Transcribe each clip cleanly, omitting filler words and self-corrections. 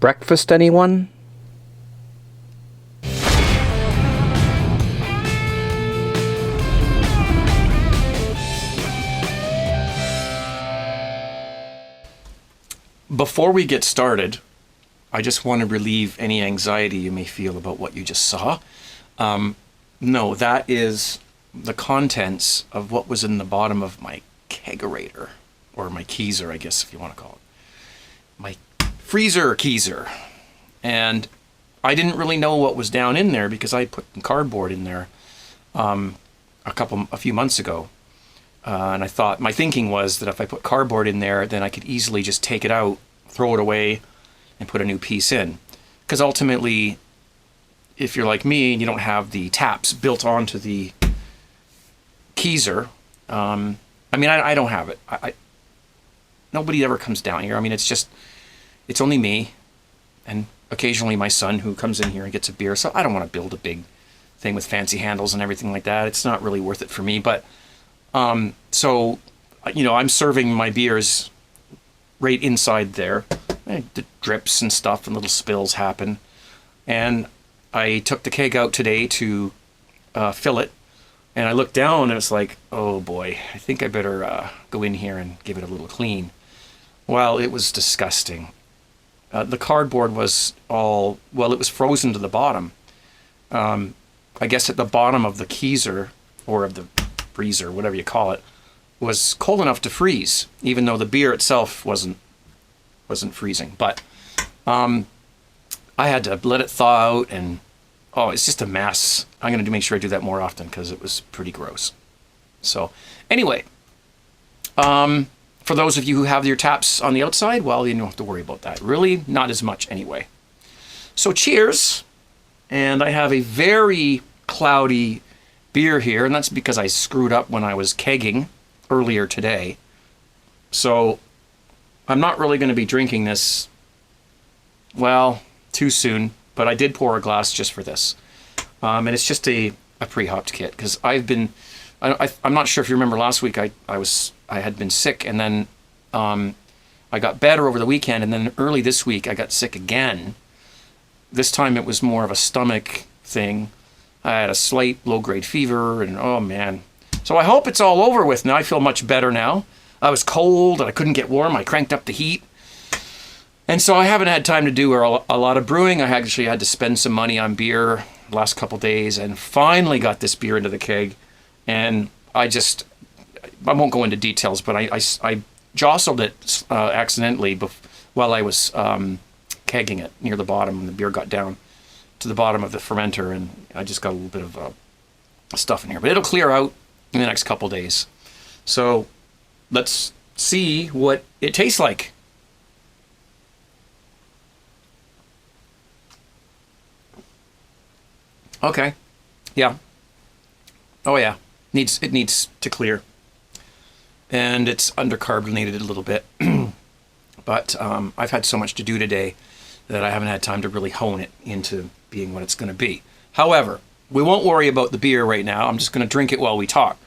Breakfast, anyone? Before we get started, I just want to relieve any anxiety you may feel about what you just saw. No, that is the contents of what was in the bottom of my kegerator, or my keezer, I guess, if you want to call it. My freezer keezer. And I didn't really know what was down in there because I put cardboard in there a few months ago. And I thought, my thinking was that if I put cardboard in there, then I could easily just take it out, throw it away, and put a new piece in. Because ultimately, if you're like me and you don't have the taps built onto the keezer, I don't have it. Nobody ever comes down here. I mean, it's only me and occasionally my son who comes in here and gets a beer. So I don't want to build a big thing with fancy handles and everything like that. It's not really worth it for me. But so, I'm serving my beers right inside there. The drips and stuff and little spills happen. And I took the keg out today to fill it. And I looked down and it's like, oh boy, I think I better go in here and give it a little clean. Well, it was disgusting. The cardboard was it was frozen to the bottom. I guess at the bottom of the keezer, or of the freezer, whatever you call it, was cold enough to freeze, even though the beer itself wasn't freezing. But I had to let it thaw out, and it's just a mess. I'm going to make sure I do that more often because it was pretty gross. So anyway, for those of you who have your taps on the outside, well, you don't have to worry about that. Really, not as much anyway. So cheers. And I have a very cloudy beer here, and that's because I screwed up when I was kegging earlier today. So I'm not really going to be drinking this, too soon, but I did pour a glass just for this. And it's just a pre-hopped kit, because I'm not sure if you remember last week, I had been sick, and then I got better over the weekend, and then early this week I got sick again. This time it was more of a stomach thing. I had a slight low-grade fever, and oh man. So I hope it's all over with now. I feel much better now. I was cold and I couldn't get warm. I cranked up the heat. And so I haven't had time to do a lot of brewing. I actually had to spend some money on beer the last couple days, and finally got this beer into the keg. And I won't go into details, but I jostled it accidentally while I was kegging it near the bottom, and the beer got down to the bottom of the fermenter, and I just got a little bit of stuff in here. But it'll clear out in the next couple days. So let's see what it tastes like. Okay. Yeah. Oh yeah. It needs to clear. And it's undercarbonated a little bit. But I've had so much to do today that I haven't had time to really hone it into being what it's going to be. However, we won't worry about the beer right now. I'm just going to drink it while we talk.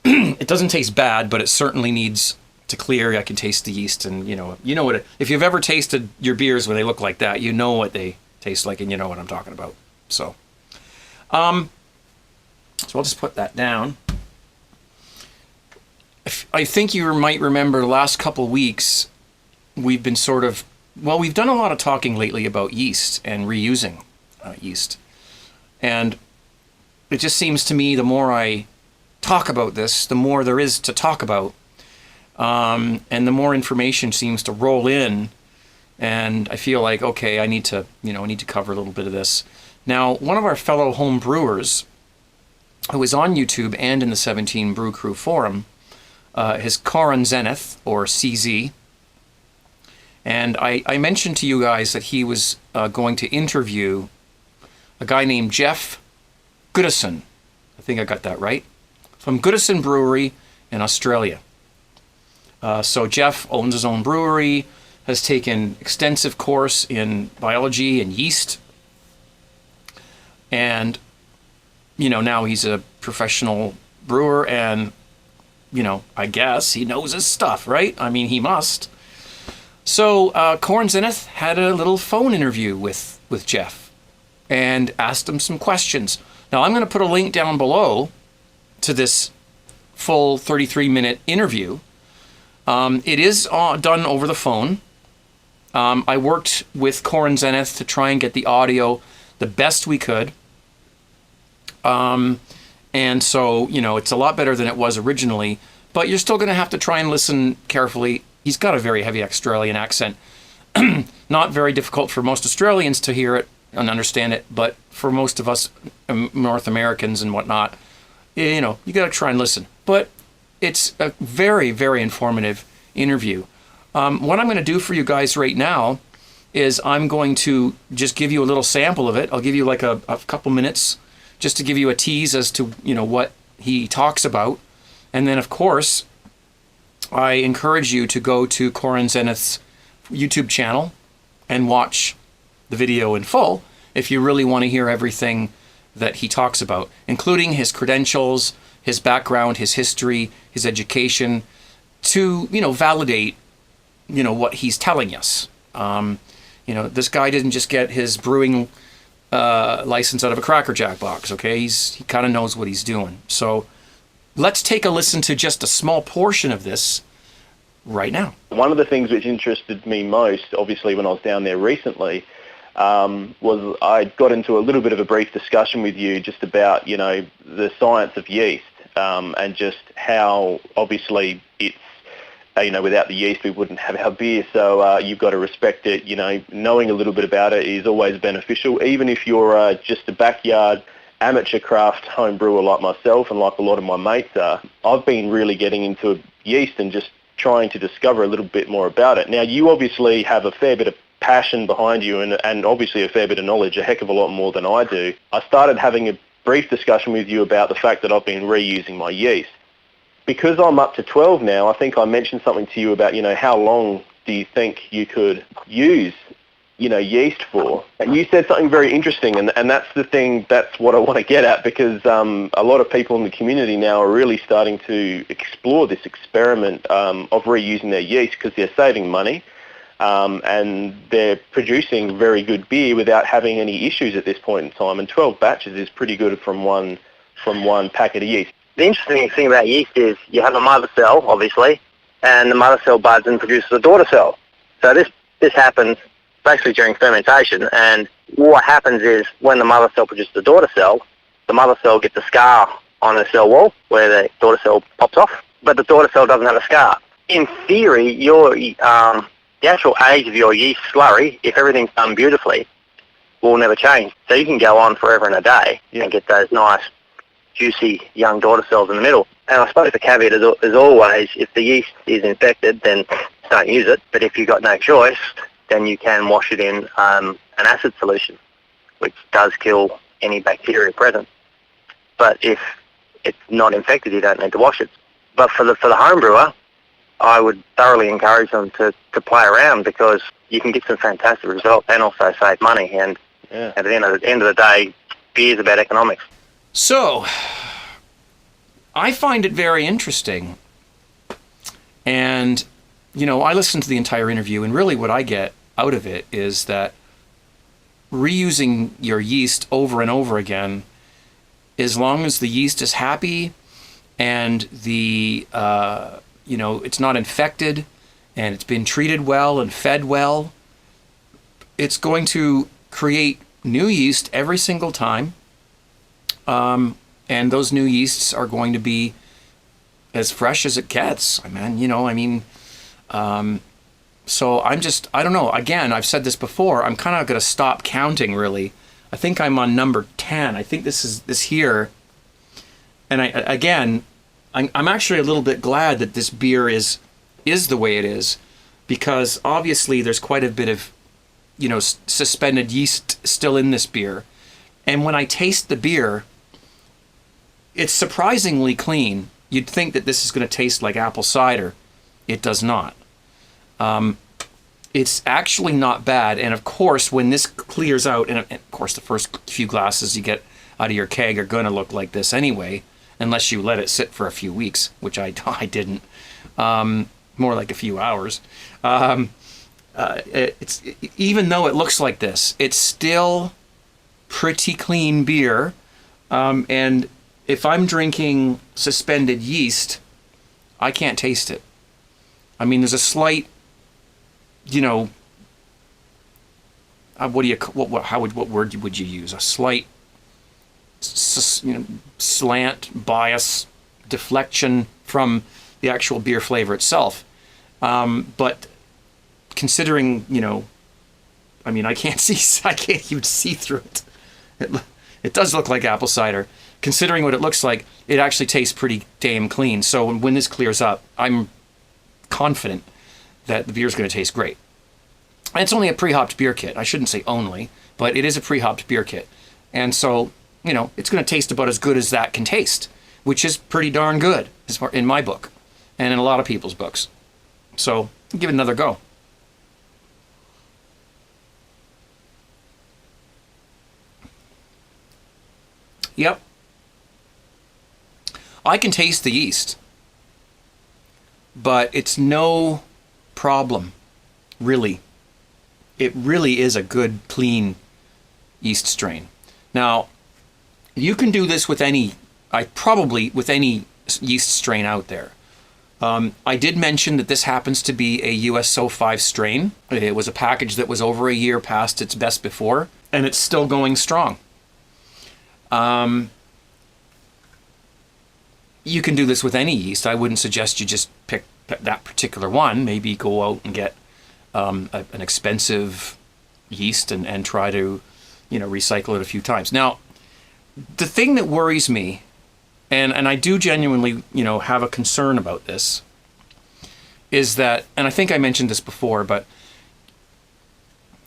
It doesn't taste bad, but it certainly needs to clear. I can taste the yeast, and you know what. If you've ever tasted your beers when they look like that, you know what they taste like, and you know what I'm talking about. So I'll just put that down. I think you might remember the last couple weeks, we've been we've done a lot of talking lately about yeast and reusing yeast. And it just seems to me the more I talk about this, the more there is to talk about. And the more information seems to roll in. And I feel like, okay, I need to cover a little bit of this. Now, one of our fellow home brewers, who is on YouTube and in the 17 Brew Crew forum, is Corin Zenith, or CZ. And I mentioned to you guys that he was going to interview a guy named Jeff Goodison. I think I got that right. From Goodison Brewery in Australia. So Jeff owns his own brewery, has taken extensive course in biology and yeast. And, now he's a professional brewer, and, I guess he knows his stuff, right? I mean, he must. So Corin Zenith had a little phone interview with Jeff and asked him some questions. Now, I'm going to put a link down below to this full 33-minute interview. It is done over the phone. I worked with Corin Zenith to try and get the audio the best we could. And so, it's a lot better than it was originally, but you're still going to have to try and listen carefully. He's got a very heavy Australian accent. Not very difficult for most Australians to hear it and understand it, but for most of us North Americans and whatnot, you got to try and listen. But it's a very, very informative interview. What I'm going to do for you guys right now is I'm going to just give you a little sample of it. I'll give you like a couple minutes just to give you a tease as to, what he talks about. And then, of course, I encourage you to go to Corin Zenith's YouTube channel and watch the video in full if you really want to hear everything that he talks about, including his credentials, his background, his history, his education, to, validate, what he's telling us. This guy didn't just get his brewing license out of a Cracker Jack box, okay? He kind of knows what he's doing. So let's take a listen to just a small portion of this right now. One of the things which interested me most, obviously, when I was down there recently, was I got into a little bit of a brief discussion with you just about, the science of yeast, and just how, obviously, it's, without the yeast we wouldn't have our beer, so you've got to respect it. Knowing a little bit about it is always beneficial, even if you're just a backyard amateur craft home brewer like myself and like a lot of my mates are. I've been really getting into yeast and just trying to discover a little bit more about it. Now, you obviously have a fair bit of passion behind you and obviously a fair bit of knowledge, a heck of a lot more than I do. I started having a brief discussion with you about the fact that I've been reusing my yeast. Because I'm up to 12 now, I think I mentioned something to you about, how long do you think you could use, yeast for? And you said something very interesting, and that's the thing, that's what I want to get at, because a lot of people in the community now are really starting to explore this experiment of reusing their yeast because they're saving money. And they're producing very good beer without having any issues at this point in time. And 12 batches is pretty good from one packet of yeast. The interesting thing about yeast is you have a mother cell, obviously, and the mother cell buds and produces a daughter cell. So this happens basically during fermentation. And what happens is when the mother cell produces the daughter cell gets a scar on the cell wall where the daughter cell pops off, but the daughter cell doesn't have a scar. In theory, the actual age of your yeast slurry, if everything's done beautifully, will never change. So you can go on forever and a day and get those nice, juicy young daughter cells in the middle. And I suppose the caveat is always, if the yeast is infected, then don't use it. But if you've got no choice, then you can wash it in an acid solution, which does kill any bacteria present. But if it's not infected, you don't need to wash it. But for the home brewer, I would thoroughly encourage them to play around, because you can get some fantastic results and also save money. And at the end of the day, beer is about economics. So, I find it very interesting. And, I listened to the entire interview, and really what I get out of it is that reusing your yeast over and over again, as long as the yeast is happy and the it's not infected and it's been treated well and fed well, it's going to create new yeast every single time. And those new yeasts are going to be as fresh as it gets. So I don't know. Again, I've said this before, I'm kind of going to stop counting, really. I think I'm on number 10. I think this is this here. And I'm actually a little bit glad that this beer is the way it is, because obviously there's quite a bit of, suspended yeast still in this beer. And when I taste the beer, it's surprisingly clean. You'd think that this is going to taste like apple cider. It does not. It's actually not bad. And of course, when this clears out, and of course the first few glasses you get out of your keg are going to look like this anyway, unless you let it sit for a few weeks, which I didn't. More like a few hours. Even though it looks like this, it's still pretty clean beer. And if I'm drinking suspended yeast, I can't taste it. I mean, there's a slight, what word would you use? A slight, slant, bias, deflection from the actual beer flavor itself. But considering, I can't even see through it. It does look like apple cider. Considering what it looks like, it actually tastes pretty damn clean. So when this clears up, I'm confident that the beer is going to taste great. And it's only a pre-hopped beer kit. I shouldn't say only, but it is a pre-hopped beer kit. And so, it's going to taste about as good as that can taste, which is pretty darn good in my book and in a lot of people's books. So give it another go. Yep. I can taste the yeast, but it's no problem, really. It really is a good, clean yeast strain. Now, you can do this with any yeast strain out there. I did mention that this happens to be a USO 5 strain. It was a package that was over a year past its best before, and it's still going strong. You can do this with any yeast. I wouldn't suggest you just pick that particular one. Maybe go out and get an expensive yeast and try to, recycle it a few times. Now, the thing that worries me, and I do genuinely, have a concern about this, is that, and I think I mentioned this before, but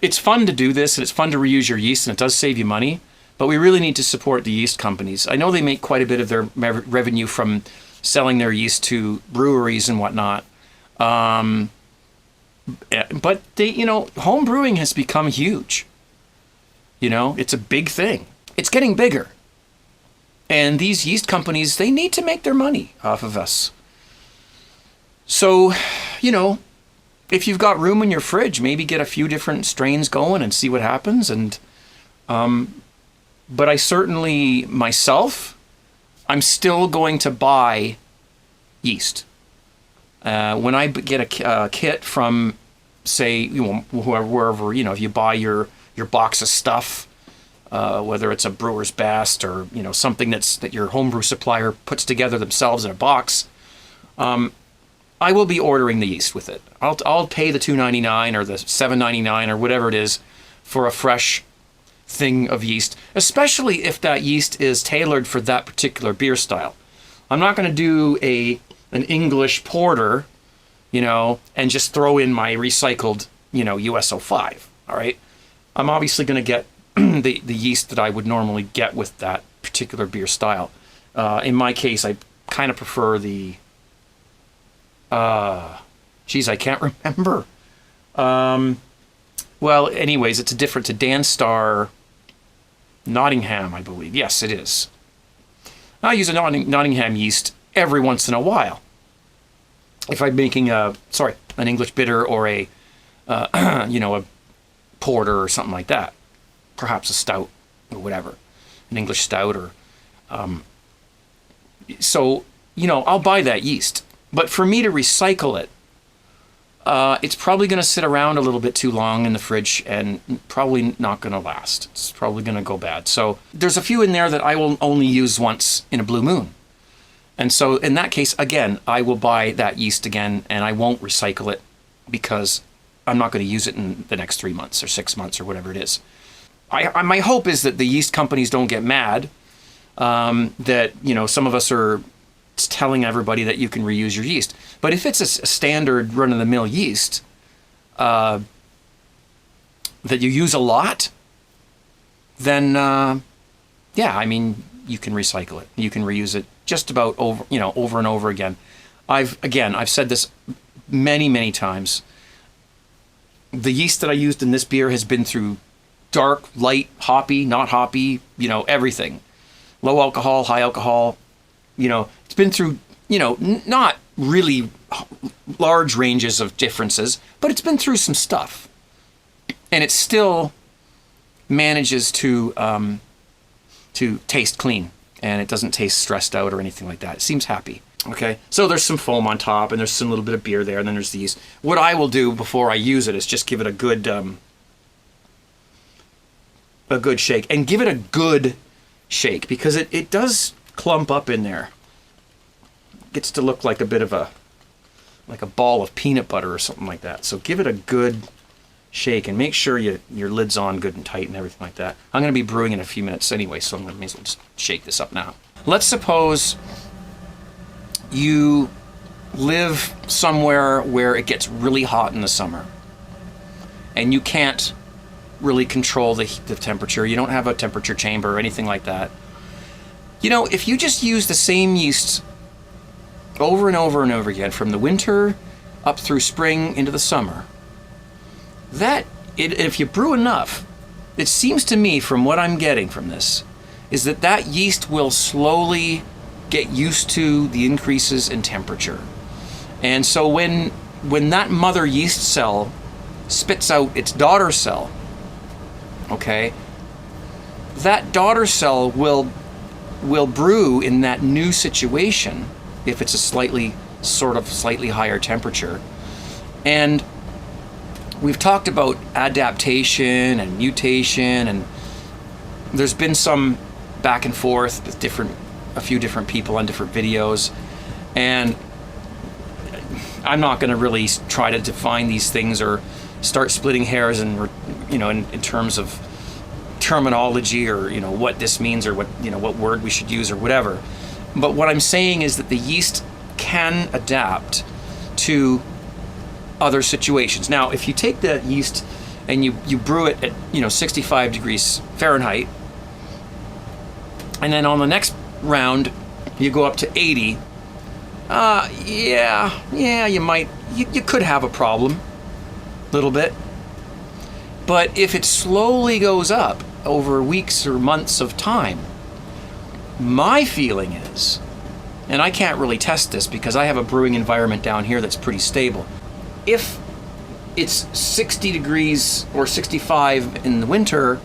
it's fun to do this and it's fun to reuse your yeast and it does save you money. But we really need to support the yeast companies. I know they make quite a bit of their revenue from selling their yeast to breweries and whatnot. But they, home brewing has become huge. It's a big thing. It's getting bigger. And these yeast companies, they need to make their money off of us. So, if you've got room in your fridge, maybe get a few different strains going and see what happens. And, but I certainly, myself, I'm still going to buy yeast. When I get a kit from, say, wherever, if you buy your box of stuff, whether it's a brewer's best or, something that your homebrew supplier puts together themselves in a box, I will be ordering the yeast with it. I'll pay the $2.99 or the $7.99 or whatever it is for a fresh thing of yeast, especially if that yeast is tailored for that particular beer style. I'm not going to do an English porter, and just throw in my recycled, USO 5. All right. I'm obviously going to get the yeast that I would normally get with that particular beer style. In my case, I kind of prefer the, I can't remember. Well, anyways, it's a Danstar Nottingham, I believe. Yes, it is. I use a Nottingham yeast every once in a while. If I'm making an English bitter or a porter or something like that. Perhaps a stout or whatever. An English stout or... I'll buy that yeast. But for me to recycle it, it's probably going to sit around a little bit too long in the fridge and probably not going to last. It's probably going to go bad. So there's a few in there that I will only use once in a blue moon. And so in that case, again, I will buy that yeast again and I won't recycle it because I'm not going to use it in the next 3 months or 6 months or whatever it is. My hope is that the yeast companies don't get mad, that, some of us are telling everybody that you can reuse your yeast. But if it's a standard run-of-the-mill yeast that you use a lot, then, you can recycle it. You can reuse it just about over and over again. I've said this many, many times. The yeast that I used in this beer has been through dark, light, hoppy, not hoppy, everything. Low alcohol, high alcohol, it's been through, not really large ranges of differences, but it's been through some stuff. And it still manages to taste clean, and it doesn't taste stressed out or anything like that. It seems happy. Okay, so there's some foam on top, and there's some little bit of beer there, and then there's the yeast. What I will do before I use it is just give it a good shake, and give it a good shake, because it does clump up in there. It gets to look like a bit of a ball of peanut butter or something like that. So give it a good shake, and make sure your lid's on good and tight and everything like that. I'm going to be brewing in a few minutes anyway, so I may as well just shake this up now. Let's suppose you live somewhere where it gets really hot in the summer, and you can't really control the temperature. You don't have a temperature chamber or anything like that. You know, if you just use the same yeast over and over and over again, from the winter up through spring into the summer, if you brew enough, it seems to me, from what I'm getting from this, is that yeast will slowly get used to the increases in temperature. And so when that mother yeast cell spits out its daughter cell, okay, that daughter cell will brew in that new situation if it's a slightly higher temperature. And we've talked about adaptation and mutation, and there's been some back and forth with a few different people on different videos, and I'm not going to really try to define these things or start splitting hairs and, you know, in terms of terminology, or, you know, what this means, or what word we should use or whatever. But what I'm saying is that the yeast can adapt to other situations. Now, if you take the yeast and you brew it at 65 degrees Fahrenheit, and then on the next round you go up to 80, you could have a problem a little bit. But if it slowly goes up over weeks or months of time, my feeling is, and I can't really test this because I have a brewing environment down here that's pretty stable, if it's 60 degrees or 65 in the winter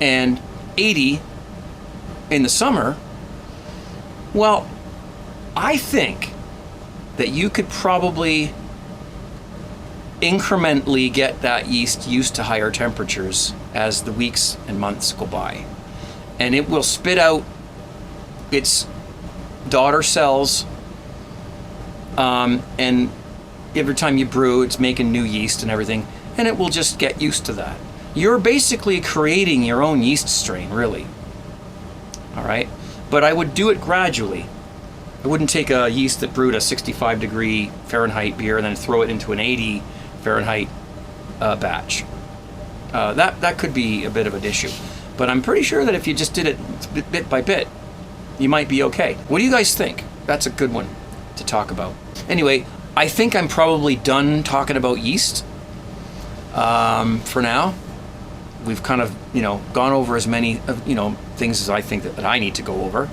and 80 in the summer, well, I think that you could probably incrementally get that yeast used to higher temperatures as the weeks and months go by. And it will spit out its daughter cells, and every time you brew, it's making new yeast and everything, and it will just get used to that. You're basically creating your own yeast strain, really. All right? But I would do it gradually. I wouldn't take a yeast that brewed a 65 degree Fahrenheit beer and then throw it into an 80 Fahrenheit batch. That could be a bit of an issue. But I'm pretty sure that if you just did it bit by bit, you might be okay. What do you guys think? That's a good one to talk about. Anyway, I think I'm probably done talking about yeast for now. We've kind of, gone over as many, things as I think that I need to go over.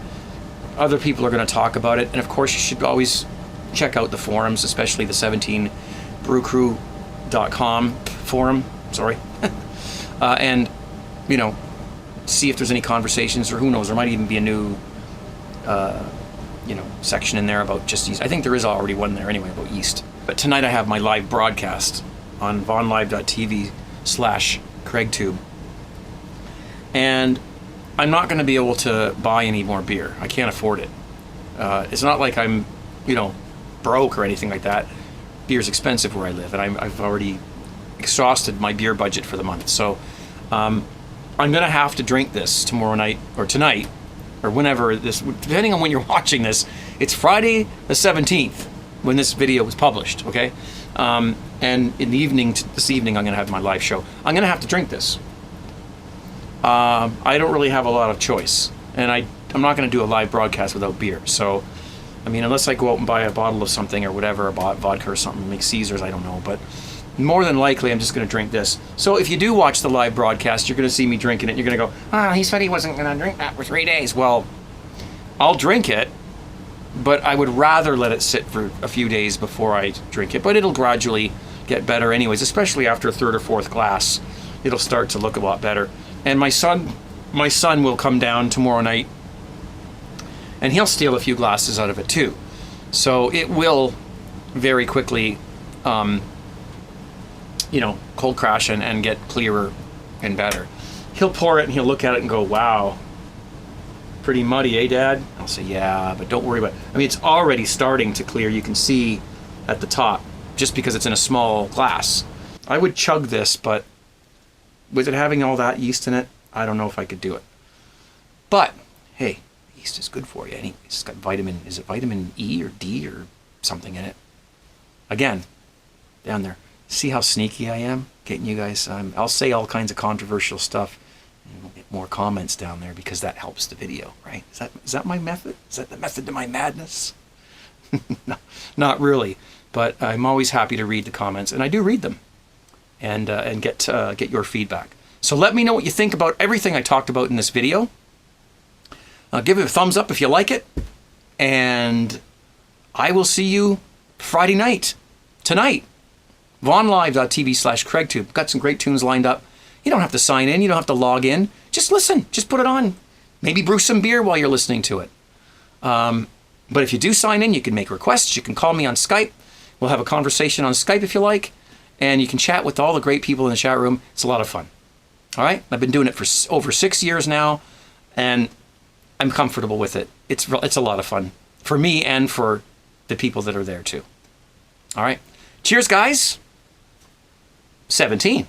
Other people are going to talk about it. And of course, you should always check out the forums, especially the 17brewcrew.com forum, sorry. And, see if there's any conversations, or who knows, there might even be a new, section in there about just yeast. I think there is already one there anyway about yeast. But tonight I have my live broadcast on vonlive.tv/CraigTube. And I'm not going to be able to buy any more beer. I can't afford it. It's not like I'm, broke or anything like that. Beer's expensive where I live, and I've already exhausted my beer budget for the month. So I'm going to have to drink this tomorrow night, or tonight, or whenever this, depending on when you're watching this. It's Friday the 17th when this video was published, okay? And in the evening, this evening, I'm going to have my live show. I'm going to have to drink this. I don't really have a lot of choice, and I'm not going to do a live broadcast without beer. So, unless I go out and buy a bottle of something or whatever, a vodka or something, make Caesars, I don't know, but more than likely I'm just going to drink this. So if you do watch the live broadcast, you're going to see me drinking it. You're going to go, he said he wasn't going to drink that for 3 days. Well, I'll drink it, but I would rather let it sit for a few days before I drink it. But it'll gradually get better anyways, especially after a third or fourth glass. It'll start to look a lot better. And my son will come down tomorrow night, and he'll steal a few glasses out of it too. So it will very quickly, cold crash and get clearer and better. He'll pour it and he'll look at it and go, wow, pretty muddy, eh, Dad? I'll say, yeah, but don't worry about it. I mean, it's already starting to clear. You can see at the top, just because it's in a small glass. I would chug this, but with it having all that yeast in it, I don't know if I could do it. But, hey, yeast is good for you. Anyway, it's got is it vitamin E or D or something in it? Again, down there. See how sneaky I am? Getting you guys, I'll say all kinds of controversial stuff, and we'll get more comments down there because that helps the video, right? Is that my method? Is that the method to my madness? No, not really, but I'm always happy to read the comments, and I do read them, and get your feedback. So let me know what you think about everything I talked about in this video. Give it a thumbs up if you like it, and I will see you Friday night, tonight. VonLive.tv/CraigTube. Got some great tunes lined up. You don't have to sign in. You don't have to log in. Just listen. Just put it on. Maybe brew some beer while you're listening to it. But if you do sign in, you can make requests. You can call me on Skype. We'll have a conversation on Skype if you like. And you can chat with all the great people in the chat room. It's a lot of fun. All right? I've been doing it for over 6 years now, and I'm comfortable with it. It's a lot of fun for me and for the people that are there too. All right? Cheers, guys. 17.